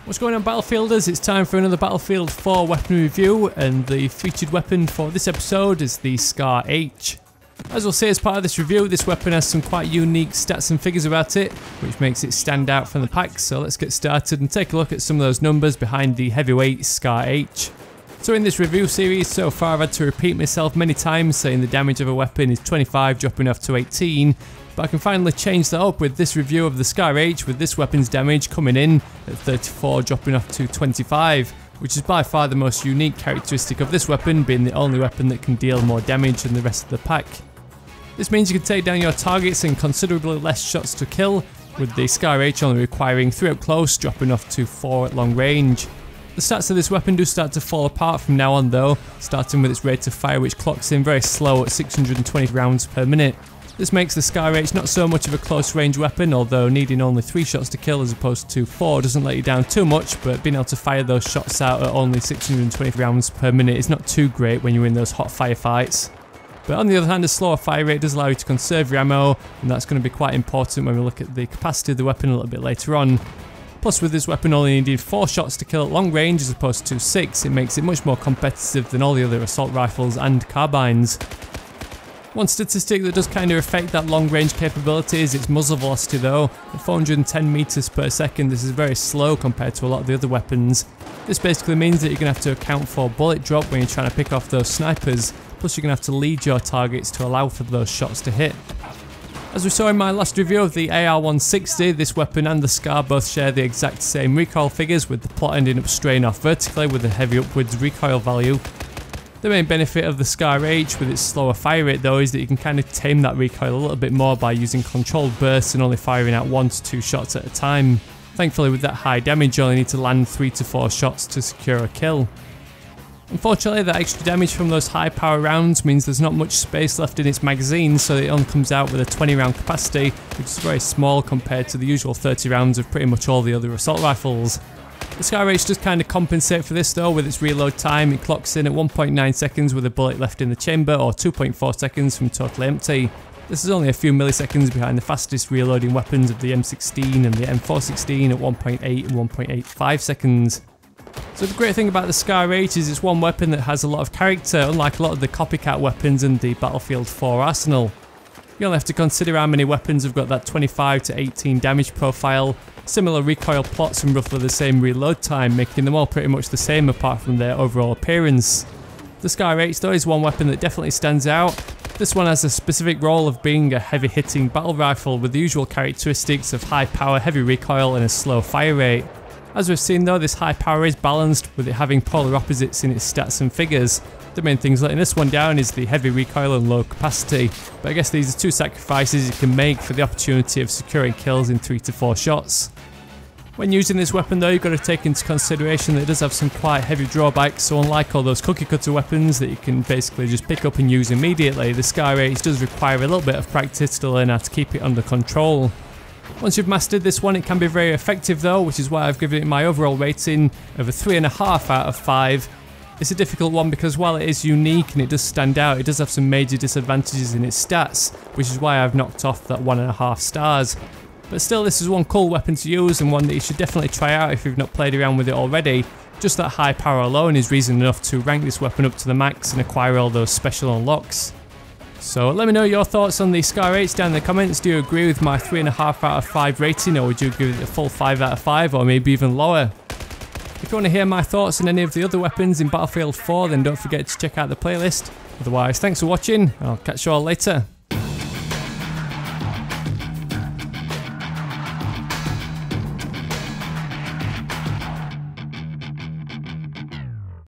What's going on, Battlefielders? It's time for another Battlefield 4 weapon review, and the featured weapon for this episode is the SCARH. As we'll see as part of this review, this weapon has some quite unique stats and figures about it, which makes it stand out from the pack, so let's get started and take a look at some of those numbers behind the heavyweight SCARH. So in this review series so far I've had to repeat myself many times saying the damage of a weapon is 25 dropping off to 18, but I can finally change that up with this review of the SCARH, with this weapon's damage coming in at 34 dropping off to 25, which is by far the most unique characteristic of this weapon, being the only weapon that can deal more damage than the rest of the pack. This means you can take down your targets in considerably less shots to kill, with the SCARH only requiring 3 up close, dropping off to 4 at long range. The stats of this weapon do start to fall apart from now on though, starting with its rate of fire, which clocks in very slow at 620 rounds per minute. This makes the SCARH not so much of a close range weapon, although needing only 3 shots to kill as opposed to 4 doesn't let you down too much, but being able to fire those shots out at only 620 rounds per minute is not too great when you're in those hot firefights. But on the other hand, a slower fire rate does allow you to conserve your ammo, and that's going to be quite important when we look at the capacity of the weapon a little bit later on. Plus, with this weapon only needing 4 shots to kill at long range as opposed to 6, it makes it much more competitive than all the other assault rifles and carbines. One statistic that does kind of affect that long range capability is its muzzle velocity though. At 410 meters per second, this is very slow compared to a lot of the other weapons. This basically means that you're going to have to account for bullet drop when you're trying to pick off those snipers, plus you're going to have to lead your targets to allow for those shots to hit. As we saw in my last review of the AR-160, this weapon and the SCAR both share the exact same recoil figures, with the plot ending up straying off vertically with a heavy upwards recoil value. The main benefit of the SCARH with its slower fire rate though is that you can kind of tame that recoil a little bit more by using controlled bursts and only firing out 1 to 2 shots at a time. Thankfully, with that high damage you only need to land 3 to 4 shots to secure a kill. Unfortunately, that extra damage from those high power rounds means there's not much space left in its magazine, so it only comes out with a 20 round capacity, which is very small compared to the usual 30 rounds of pretty much all the other assault rifles. The SCARH does kind of compensate for this though with its reload time. It clocks in at 1.9 seconds with a bullet left in the chamber, or 2.4 seconds from totally empty. This is only a few milliseconds behind the fastest reloading weapons of the M16 and the M416 at 1.8 and 1.85 seconds. So the great thing about the SCARH is it's one weapon that has a lot of character, unlike a lot of the copycat weapons in the Battlefield 4 arsenal. You only have to consider how many weapons have got that 25 to 18 damage profile, similar recoil plots and roughly the same reload time, making them all pretty much the same apart from their overall appearance. The SCARH though is one weapon that definitely stands out. This one has a specific role of being a heavy hitting battle rifle with the usual characteristics of high power, heavy recoil and a slow fire rate. As we've seen though, this high power is balanced with it having polar opposites in its stats and figures. The main things letting this one down is the heavy recoil and low capacity, but I guess these are 2 sacrifices you can make for the opportunity of securing kills in 3 to 4 shots. When using this weapon though, you've got to take into consideration that it does have some quite heavy drawbacks, so unlike all those cookie cutter weapons that you can basically just pick up and use immediately, the SCARH does require a little bit of practice to learn how to keep it under control. Once you've mastered this one, it can be very effective though, which is why I've given it my overall rating of a 3.5 out of 5. It's a difficult one because while it is unique and it does stand out, it does have some major disadvantages in its stats, which is why I've knocked off that 1.5 stars. But still, this is one cool weapon to use and one that you should definitely try out if you've not played around with it already. Just that high power alone is reason enough to rank this weapon up to the max and acquire all those special unlocks. So let me know your thoughts on the SCARH down in the comments. Do you agree with my 3.5 out of 5 rating, or would you give it a full 5 out of 5, or maybe even lower? If you want to hear my thoughts on any of the other weapons in Battlefield 4, then don't forget to check out the playlist. Otherwise, thanks for watching, and I'll catch you all later.